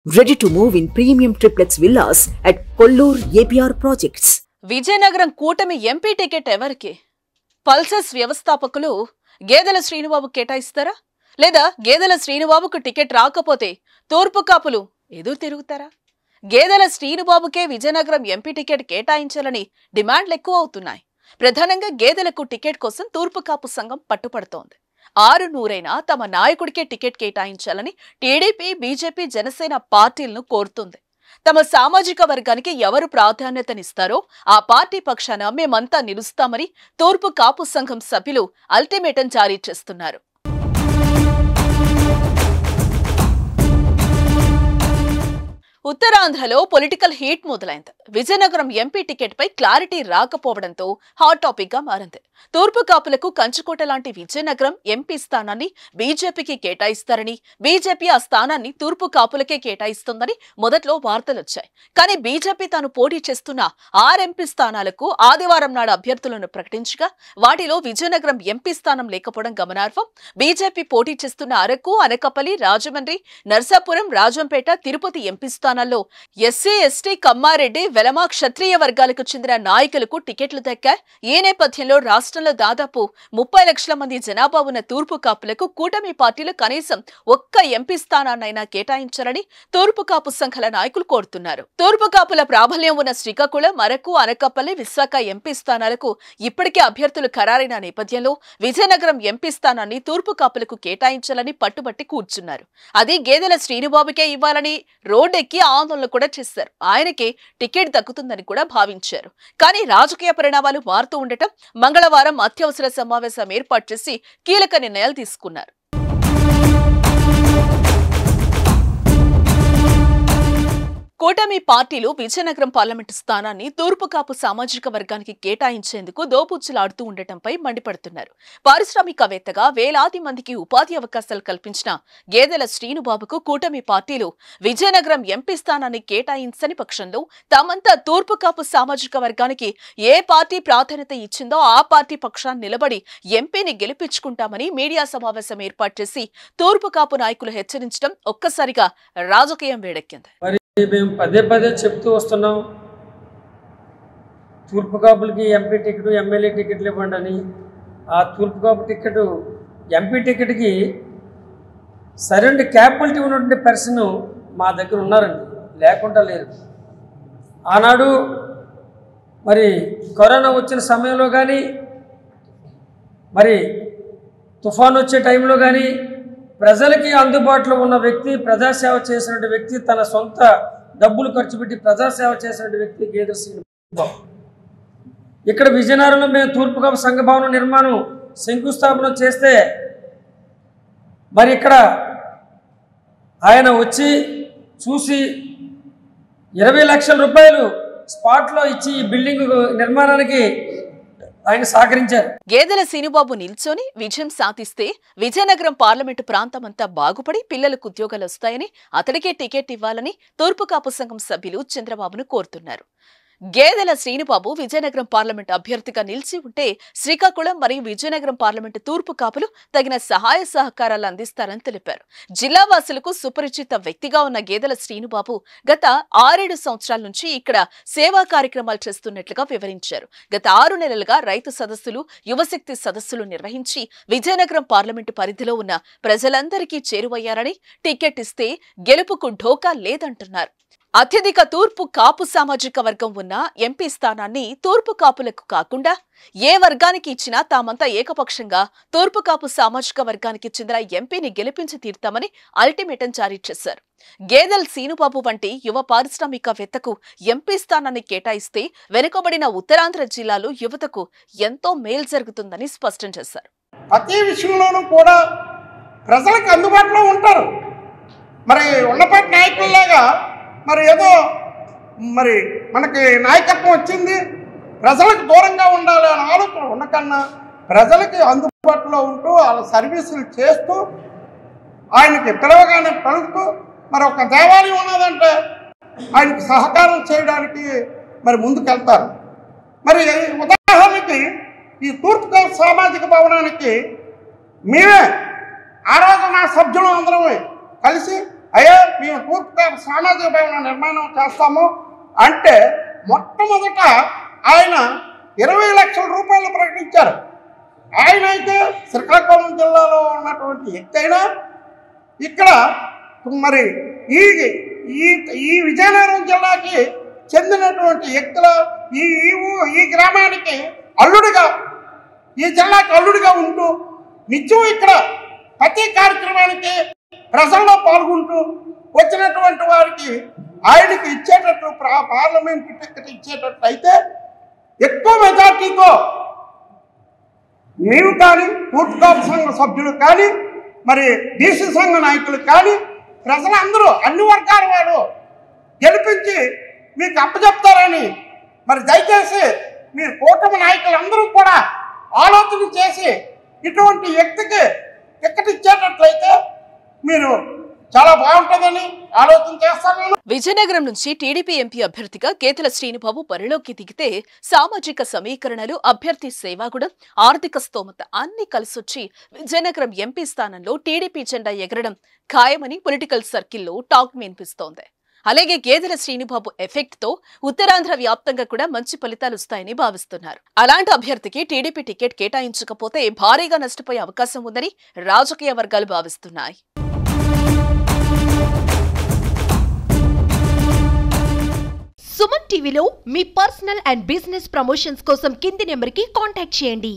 Ready to move in premium triplex villas at Kollur APR projects. Vizianagaram కూటమి MP ticket ఎవరికి? Pulses వ్యవస్థాపకులు గేదెల శ్రీనుబాబు కేటాయిస్తారా? లేదా గేదెల శ్రీనుబాబుకు టికెట్ రాకపోతే తూర్పు కాపులు ఎదురు తిరుగుతారా? గేదెల శ్రీనుబాబుకే విజయనగరం ఎంపీ టికెట్ కేటాయించాలని డిమాండ్లు ఎక్కువ అవుతున్నాయి. ప్రధానంగా గేదెలకు టికెట్ కోసం తూర్పు కాపు సంఘం పట్టుపడుతోంది. 600 తమ నాయకుడికే టికెట్ కేటాయించాలని టీడీపీ, బీజేపీ, జనసేన పార్టీలను కోరుతుంది. తమ సామాజిక వర్గానికి ఎవరు ప్రాధాన్యతనిస్తారో ఆ పార్టీ పక్షాన మేమంతా నిలుస్తామని తూర్పు కాపు సంఘం సభ్యులు అల్టిమేటం జారీ చేస్తున్నారు. ఉత్తరాంధ్రలో పొలిటికల్ హీట్ మొదలైంది. విజయనగరం ఎంపీ టికెట్ పై క్లారిటీ రాకపోవడంతో హాట్ టాపిక్ గా మారింది. తూర్పు కాపులకు కంచుకోట లాంటి విజయనగరం ఎంపీ స్థానాన్ని బీజేపీకి కేటాయిస్తారని, బీజేపీ ఆ స్థానాన్ని తూర్పు కాపులకే కేటాయిస్తుందని మొదట్లో వార్తలొచ్చాయి. కానీ బీజేపీ తాను పోటీ చేస్తున్న 6 ఎంపీ స్థానాలకు ఆదివారం నాడు అభ్యర్థులను ప్రకటించగా వాటిలో విజయనగరం ఎంపీ స్థానం లేకపోవడం గమనార్హం. బీజేపీ పోటీ చేస్తున్న అరకు, అనకాపల్లి, రాజమండ్రి, నర్సాపురం, రాజంపేట, తిరుపతి ఎంపీ స్థానాల్లో ఎస్సీ, ఎస్టీ, కమ్మారెడ్డి, వెలమ, క్షత్రియ వర్గాలకు చెందిన నాయకులకు టికెట్లు దక్కాయి. ఈ నేపథ్యంలో రాష్ట్రంలో దాదాపు 30 లక్షల మంది జనాభా ఉన్న తూర్పు కాపులకు కూటమి పార్టీలు కనీసం ఒక్క ఎంపీ స్థానాన్నైనా కేటాయించాలని తూర్పు కాపు సంఘాల నాయకులు కోరుతున్నారు. తూర్పు కాపుల ప్రాబల్యం ఉన్న శ్రీకాకుళం, అరకు, అనకాపల్లి, విశాఖ ఎంపీ స్థానాలకు ఇప్పటికే అభ్యర్థులు ఖరారైన నేపథ్యంలో విజయనగరం ఎంపీ స్థానాన్ని తూర్పు కాపులకు కేటాయించాలని పట్టుబట్టి కూర్చున్నారు. అది గేదెల శ్రీనుబాబుకే ఇవ్వాలని రోడ్డెక్కి ఆందోళన కూడా చేశారు. ఆయనకే టికెట్ దక్కుతుందని కూడా భావించారు. కానీ రాజకీయ పరిణామాలు మారుతూ ఉండటం మంగళవారం అత్యవసర సమావేశం ఏర్పాటు చేసి కీలక నిర్ణయాలు తీసుకున్నారు. కూటమి పార్టీలు విజయనగరం పార్లమెంటు స్థానాన్ని తూర్పు కాపు సామాజిక వర్గానికి కేటాయించేందుకు దోపుచ్చులాడుతూ ఉండటంపై మండిపడుతున్నారు. పారిశ్రామికవేత్తగా వేలాది మందికి ఉపాధి అవకాశాలు కల్పించిన గేదెల శ్రీనుబాబుకు కూటమి పార్టీలు విజయనగరం ఎంపీ స్థానాన్ని కేటాయించని పక్షంలో తామంతా తూర్పు కాపు సామాజిక వర్గానికి ఏ పార్టీ ప్రాధాన్యత ఇచ్చిందో ఆ పార్టీ పక్షాన్ని నిలబడి ఎంపీని గెలిపించుకుంటామని మీడియా సమావేశం ఏర్పాటు చేసి తూర్పు కాపు నాయకులు హెచ్చరించడం ఒక్కసారిగా రాజకీయం వేడెక్కింది. మేము పదే పదే చెప్తూ వస్తున్నాం, తూర్పు కాపులకి ఎంపీ టికెట్, ఎమ్మెల్యే టికెట్లు ఇవ్వండి అని. ఆ తూర్పు కాపు టికెట్, ఎంపీ టికెట్కి సరైన క్యాపబిలిటీ ఉన్నటువంటి పర్సన్ మా దగ్గర ఉన్నారండి, లేకుండా లేరు. ఆనాడు మరి కరోనా వచ్చిన సమయంలో కానీ, మరి తుఫాను వచ్చే టైంలో కానీ ప్రజలకి అందుబాటులో ఉన్న వ్యక్తి, ప్రజాసేవ చేసినటువంటి వ్యక్తి, తన సొంత డబ్బులు ఖర్చు పెట్టి ప్రజాసేవ చేసినటువంటి వ్యక్తి గేదెల శ్రీనుబాబు. ఇక్కడ విజయనగరంలో మేము తూర్పు కాపు సంఘ భవన నిర్మాణం శంకుస్థాపన చేస్తే మరి ఇక్కడ ఆయన వచ్చి చూసి 20 లక్షల రూపాయలు స్పాట్లో ఇచ్చి ఈ బిల్డింగ్ నిర్మాణానికి ఆయన సహకరించారు. గేదెల శ్రీనుబాబు నిల్చొని విజయం సాధిస్తే విజయనగరం పార్లమెంటు ప్రాంతమంతా బాగుపడి పిల్లలకు ఉద్యోగాలు వస్తాయని, అతడికే టికెట్ ఇవ్వాలని తూర్పు కాపు సంఘం సభ్యులు చంద్రబాబును కోరుతున్నారు. గేదెల శ్రీనుబాబు విజయనగరం పార్లమెంటు అభ్యర్థిగా నిలిచి ఉంటే శ్రీకాకుళం మరియు విజయనగరం పార్లమెంటు తూర్పు కాపులు తగిన సహాయ సహకారాలు అందిస్తారని తెలిపారు. జిల్లా వాసులకు సుపరిచిత వ్యక్తిగా ఉన్న గేదెల శ్రీనుబాబు గత 6-7 సంవత్సరాల నుంచి ఇక్కడ సేవా కార్యక్రమాలు చేస్తున్నట్లుగా వివరించారు. గత 6 నెలలుగా రైతు సదస్సులు, యువశక్తి సదస్సులు నిర్వహించి విజయనగరం పార్లమెంటు పరిధిలో ఉన్న ప్రజలందరికీ చేరువయ్యారని, టికెట్ ఇస్తే గెలుపుకు ఢోకా లేదంటున్నారు. అత్యధిక తూర్పు కాపు సామాజిక వర్గం ఉన్న ఎంపీ స్థానాన్ని తూర్పు కాపులకు కాకుండా ఏ వర్గానికి ఇచ్చినా తామంతా ఏకపక్షంగా తూర్పు కాపు సామాజిక వర్గానికి చెందిన ఎంపీని గెలిపించి తీరుతామని అల్టిమేటం జారీ చేశారు. గేదెల శ్రీనుబాబు వంటి యువ పారిశ్రామికవేత్తకు ఎంపీ స్థానాన్ని కేటాయిస్తే వెనుకబడిన ఉత్తరాంధ్ర జిల్లాలో యువతకు ఎంతో మేలు జరుగుతుందని స్పష్టం చేశారు. ప్రతి విషయంలోనూ కూడా ప్రజలకు అందుబాటులో ఉంటారు. మరి ఉన్నపాటి నాయకుల్లాగా మరి ఏదో మరి మనకి నాయకత్వం వచ్చింది, ప్రజలకు దూరంగా ఉండాలి అనే ఆలోచన ఉండకన్నా ప్రజలకి అందుబాటులో ఉంటూ వాళ్ళ సర్వీసులు చేస్తూ ఆయనకి పిలవగానే పలుకుతూ, మరి ఒక దేవాలయం ఉన్నదంటే ఆయనకి సహకారం చేయడానికి మరి ముందుకెళ్తారు. మరి ఉదాహరణకి ఈ తూర్పు సామాజిక భవనానికి మేమే ఆ రోజు నా సభ్యులు అందరం కలిసి అయ్యా మేము తూర్పు సామాజిక భవన నిర్మాణం చేస్తాము అంటే మొట్టమొదట ఆయన 20 లక్షల రూపాయలు ప్రకటించారు. ఆయన అయితే శ్రీకాకుళం జిల్లాలో ఉన్నటువంటి వ్యక్తి అయినా ఇక్కడ మరి ఈ ఈ విజయనగరం జిల్లాకి చెందినటువంటి వ్యక్తుల ఈ గ్రామానికి అల్లుడిగా, ఈ జిల్లాకి అల్లుడిగా ఉంటూ నిత్యం ఇక్కడ ప్రతి కార్యక్రమానికి ప్రజల్లో పాల్గొంటూ వచ్చినటువంటి వారికి ఆయనకి ఇచ్చేటట్లు పార్లమెంట్ టికెట్ ఇచ్చేటట్లు అయితే ఎక్కువ మెజార్టీతో మేము కానీ తూర్పు కాపు సంఘ సభ్యులు కానీ మరి బీసీ సంఘ నాయకులు కానీ ప్రజలందరూ అన్ని వర్గాల వారు గెలిపించి మీకు అప్పచెప్తారని మరి దయచేసి మీరు కూటమి నాయకులందరూ కూడా ఆలోచన చేసి ఇటువంటి వ్యక్తికి టికెట్ ఇచ్చేటట్లయితే మీరు చాలా బాగుంటుందని ఆలోచన చేస్తాను. విజయనగరం నుంచి టీడీపీ ఎంపీ అభ్యర్థిగా కేతల శ్రీనుబాబు బరిలోకి దిగితే సామాజిక సమీకరణలు, అభ్యర్థి సేవాగుణం, ఆర్థిక స్తోమత అన్ని కలిసొచ్చి విజయనగరం ఎంపీ స్థానంలో టీడీపీ జెండా ఎగరడం ఖాయమని పొలిటికల్ సర్కిల్లో టాక్ వినిపిస్తోంది. అలాగే కేతల శ్రీనుబాబు ఎఫెక్ట్ తో ఉత్తరాంధ్ర వ్యాప్తంగా కూడా మంచి ఫలితాలు వస్తాయని భావిస్తున్నారు. అలాంటి అభ్యర్థికి టీడీపీ టికెట్ కేటాయించకపోతే భారీగా నష్టపోయే అవకాశం ఉందని రాజకీయ వర్గాలు భావిస్తున్నాయి. సుమన్ టీవీలో మీ పర్సనల్ అండ్ బిజినెస్ ప్రమోషన్స్ కోసం కింది నెంబర్కి కాంటాక్ట్ చేయండి.